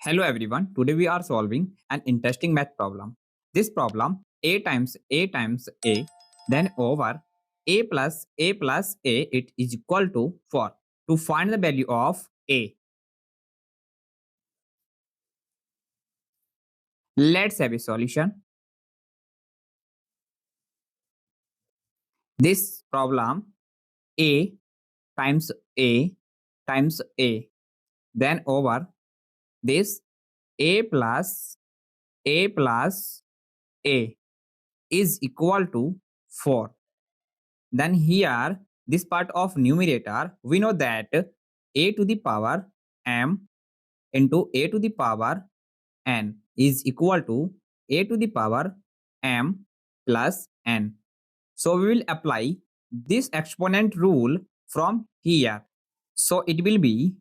Hello everyone, today we are solving an interesting math problem. This problem a times a then over a plus a it is equal to 4. To find the value of a, let's have a solution. This problem a times a times a then over this a plus a is equal to 4. Then here, this part of numerator, we know that a to the power m into a to the power n is equal to a to the power m plus n. So we will apply this exponent rule from here. So it will be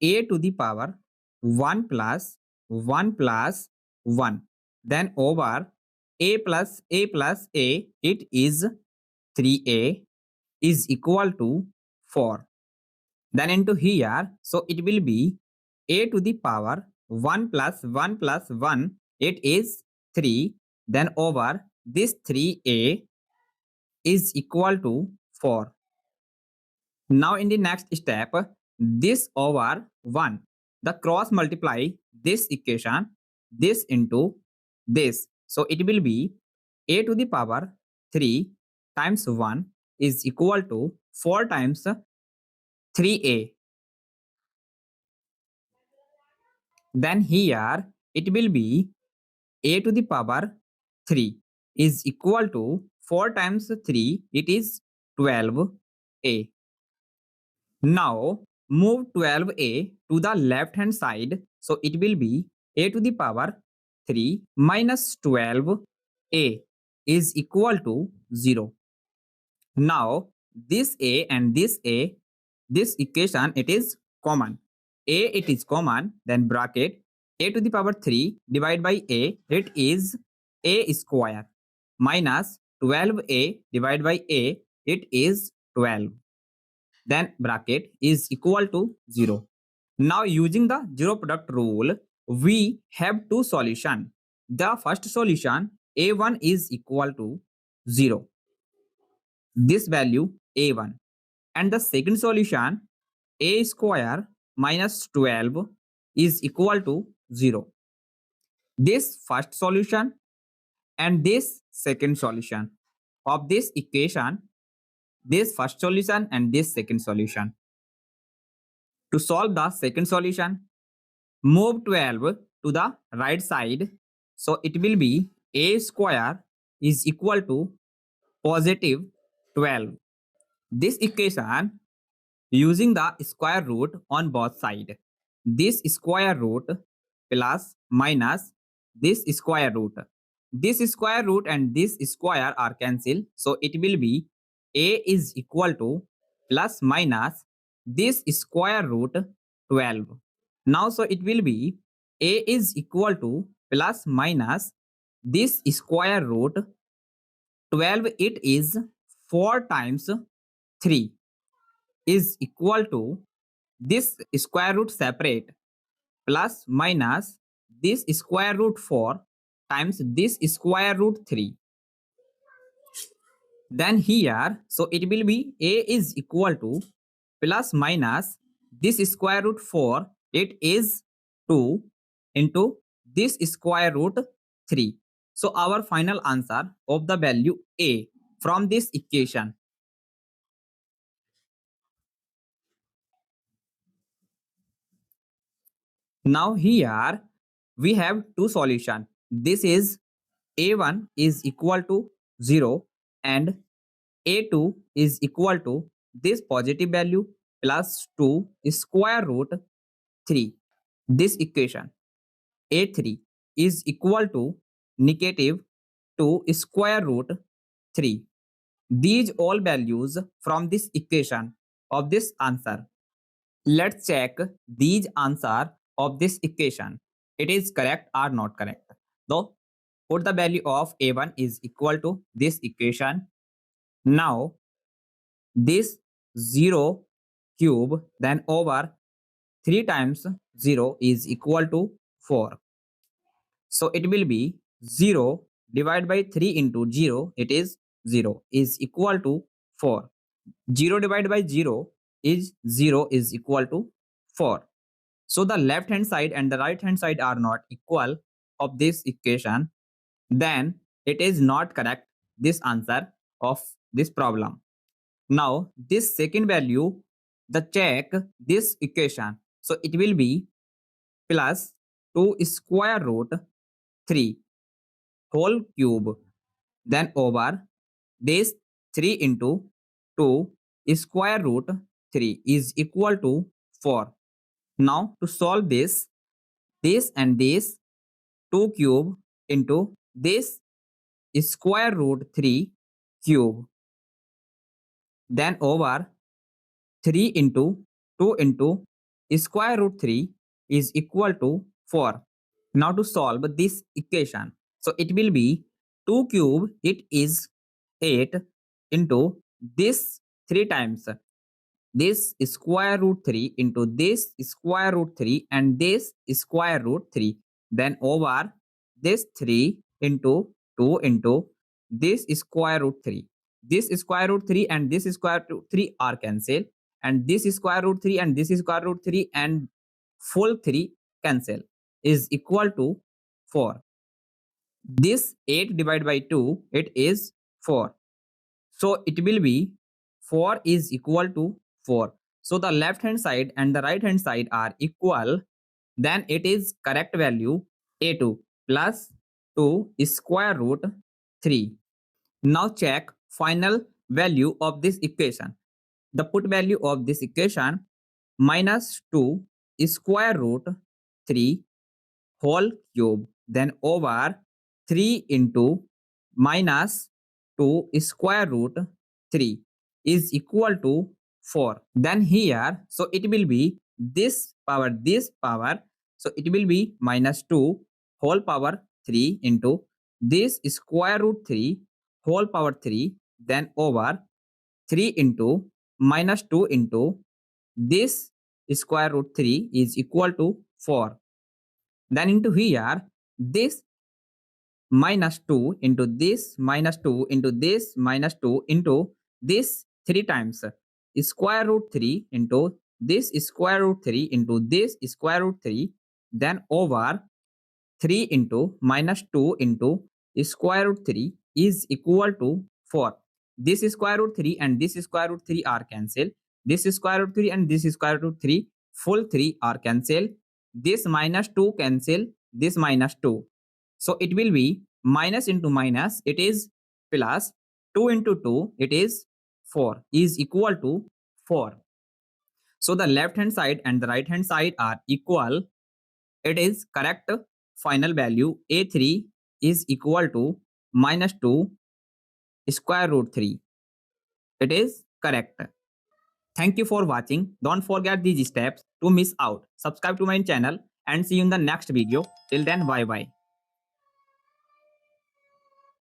a to the power 1 plus 1 plus 1. Then over a plus a, it is 3a is equal to 4. Then into here, so it will be a to the power 1 plus 1 plus 1, it is 3. Then over this 3a is equal to 4. Now in the next step, this over 1, the cross multiply this equation, this into this. So it will be a to the power 3 times 1 is equal to 4 times 3a. Then here it will be a to the power 3 is equal to 4 times 3, it is 12a. Now move 12a to the left hand side. So it will be a to the power 3 minus 12a is equal to 0. Now this a and this a, this equation it is common. A it is common, then bracket a to the power 3 divided by a, it is a square minus 12a divided by a, it is 12. Then bracket is equal to 0. Now using the zero product rule, we have two solutions. The first solution a1 is equal to 0. This value a1. And the second solution a square minus 12 is equal to 0. This first solution and this second solution of this equation, this first solution and this second solution. To solve the second solution, move 12 to the right side. So it will be a square is equal to positive 12. This equation using the square root on both sides. This square root plus minus this square root. This square root and this square are cancelled. So it will be a is equal to plus minus this square root 12. Now so it will be a is equal to plus minus this square root 12. It is 4 times 3 is equal to this square root separate plus minus this square root 4 times this square root 3. Then here, so it will be a is equal to plus minus this square root 4, it is 2 into this square root 3. So our final answer of the value a from this equation. Now here we have two solutions. This is a1 is equal to 0 and a2 is equal to this positive value plus 2 square root 3. This equation a3 is equal to negative 2 square root 3. These all values from this equation of this answer. Let's check these answer of this equation. It is correct or not correct. Though put the value of a1 is equal to this equation. Now this 0 cube then over 3 times 0 is equal to 4. So it will be 0 divided by 3 into 0, it is 0, is equal to 4. 0 divided by 0 is equal to 4. So the left hand side and the right hand side are not equal of this equation. Then it is not correct, this answer of this problem. Now this second value, the check this equation. So it will be plus 2 square root 3 whole cube, then over this 3 into 2 square root 3 is equal to 4. Now to solve this and this 2 cube into this square root 3 cube, then over 3 into 2 into square root 3 is equal to 4. Now to solve this equation, so it will be 2 cube, it is 8 into this 3 times this square root 3 into this square root 3 and this square root 3, then over this 3 into 2 into this square root 3. This square root 3 and this square root 3 are cancelled, and this square root 3 and this square root 3 and full 3 cancel, is equal to 4. This 8 divided by 2, it is 4. So it will be 4 is equal to 4. So the left hand side and the right hand side are equal. Then it is correct value a2 plus 2 square root 3. Now check final value of this equation. The put value of this equation minus 2 square root 3 whole cube, then over 3 into minus 2 square root 3 is equal to 4. Then here, so it will be this power, so it will be minus 2 whole power 3 into this square root 3 whole power 3, then over 3 into minus 2 into this square root 3 is equal to 4. Then into here, this minus 2 into this minus 2 into this minus 2 into this 3 times square root 3 into this square root 3 into this square root 3, then over 3 into minus 2 into square root 3 is equal to 4. This square root 3 and this square root 3 are cancelled. This square root 3 and this square root 3, full 3 are cancelled. This minus 2 cancel this minus 2. So it will be minus into minus, it is plus 2 into 2, it is 4, is equal to 4. So the left hand side and the right hand side are equal. It is correct final value a3 is equal to minus 2 square root 3. It is correct. Thank you for watching. Don't forget these steps to miss out. Subscribe to my channel and see you in the next video. Till then, bye bye.